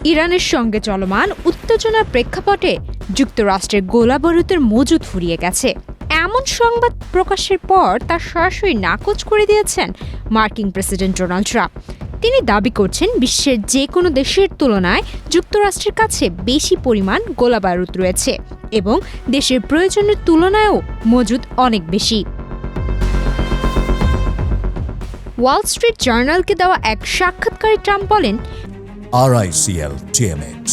ইরানের সঙ্গে চলমান উত্তেজনার প্রেক্ষাপটে যুক্তরাষ্ট্রের গোলাবারুদের মজুদ ফুরিয়ে গেছে এমন সংবাদ প্রকাশের পর তা সরাসরি নাকচ করে দিয়েছেন মার্কিন প্রেসিডেন্ট ডোনাল্ড ট্রাম্প। তিনি দাবি করছেন বিশ্বের যে কোনো দেশের তুলনায় যুক্তরাষ্ট্রের কাছে বেশি পরিমাণ গোলাবারুদ রয়েছে এবং দেশের প্রয়োজনের তুলনায়ও মজুদ অনেক বেশি। ওয়াল স্ট্রিট জার্নালকে দেওয়া এক সাক্ষাৎকারে ট্রাম্প বলেন, RICL TMX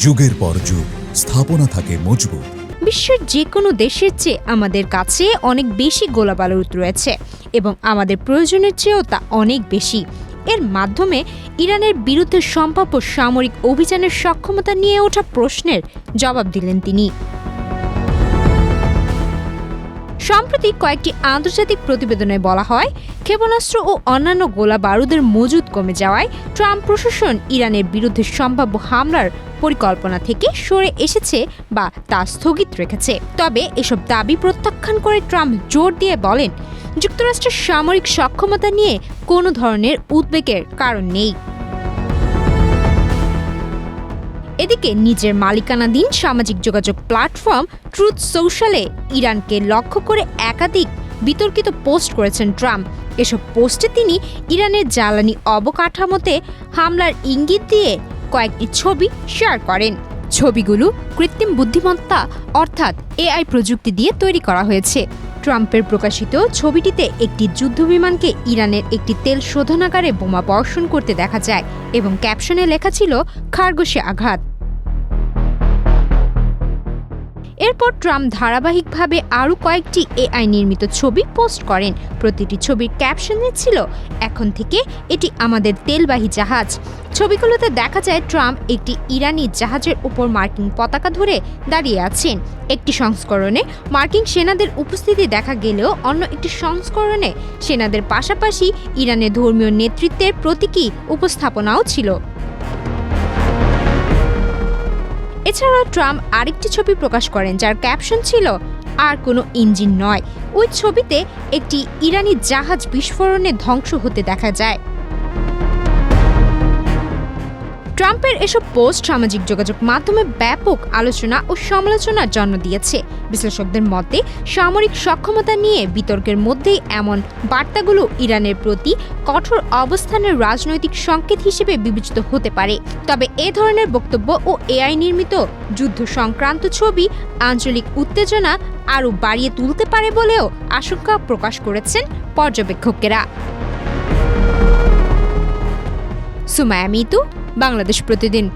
যুগের পর যুগ স্থাপনা থাকে মজবুত। বিশ্বের যে কোনো দেশের চেয়ে আমাদের কাছে অনেক বেশি গোলাবারুদ রয়েছে এবং আমাদের প্রয়োজনের চেয়েও তা অনেক বেশি। এর মাধ্যমে ইরানের বিরুদ্ধে সম্ভাব্য সামরিক অভিযানের সক্ষমতা নিয়ে ওঠা প্রশ্নের জবাব দিলেন তিনি। সম্প্রতি কয়েকটি আন্তর্জাতিক প্রতিবেদনে বলা হয়, ক্ষেপণাস্ত্র ও অন্যান্য গোলা বারুদের মজুদ কমে যাওয়ায় ট্রাম্প প্রশাসন ইরানের বিরুদ্ধে সম্ভাব্য হামলার পরিকল্পনা থেকে সরে এসেছে বা তা স্থগিত রেখেছে। তবে এসব দাবি প্রত্যাখ্যান করে ট্রাম্প জোর দিয়ে বলেন, যুক্তরাষ্ট্রের সামরিক সক্ষমতা নিয়ে কোনো ধরনের উদ্বেগের কারণ নেই। এদিকে নিজের মালিকানাধীন সামাজিক যোগাযোগ প্ল্যাটফর্ম ট্রুথ সোশ্যালে ইরানকে লক্ষ্য করে একাধিক বিতর্কিত পোস্ট করেছেন ট্রাম্প। এসব পোস্টে তিনি ইরানের জ্বালানি অবকাঠামোতে হামলার ইঙ্গিত দিয়ে কয়েকটি ছবি শেয়ার করেন। ছবিগুলো কৃত্রিম বুদ্ধিমত্তা অর্থাৎ AI প্রযুক্তি দিয়ে তৈরি করা হয়েছে। ট্রাম্পের প্রকাশিত ছবিটিতে একটি যুদ্ধবিমানকে ইরানের একটি তেল শোধনাগারে বোমা বর্ষণ করতে দেখা যায় এবং ক্যাপশনে লেখা ছিল খারগোশে আঘাত। এরপর ট্রাম্প ধারাবাহিকভাবে আরও কয়েকটি AI নির্মিত ছবি পোস্ট করেন। প্রতিটি ছবির ক্যাপশনে ছিল, এখন থেকে এটি আমাদের তেলবাহী জাহাজ। ছবিগুলোতে দেখা যায় ট্রাম্প একটি ইরানি জাহাজের উপর মার্কিন পতাকা ধরে দাঁড়িয়ে আছেন। একটি সংস্করণে মার্কিন সেনাদের উপস্থিতি দেখা গেলেও অন্য একটি সংস্করণে সেনাদের পাশাপাশি ইরানের ধর্মীয় নেতৃত্বের প্রতীকী উপস্থাপনাও ছিল। এছাড়াও ট্রাম্প আরেকটি ছবি প্রকাশ করেন যার ক্যাপশন ছিল, আর কোনো ইঞ্জিন নয়। ওই ছবিতে একটি ইরানি জাহাজ বিস্ফোরণে ধ্বংস হতে দেখা যায়। ট্রাম্পের এসব পোস্ট সামাজিক যোগাযোগ মাধ্যমে ব্যাপক আলোচনা ও সমালোচনার জন্ম দিয়েছে। বিশ্লেষকদের মতে, সামরিক সক্ষমতা নিয়ে বিতর্কের মধ্যেই এমন বার্তাগুলো ইরানের প্রতি কঠোর অবস্থানের রাজনৈতিক সংকেত হিসেবে বিবেচিত হতে পারে। তবে এ ধরনের বক্তব্য ও AI নির্মিত যুদ্ধ সংক্রান্ত ছবি আঞ্চলিক উত্তেজনা আরও বাড়িয়ে তুলতে পারে বলেও আশঙ্কা প্রকাশ করেছেন পর্যবেক্ষকেরা। সুমায়া মিতু, বাংলাদেশ প্রতিদিন।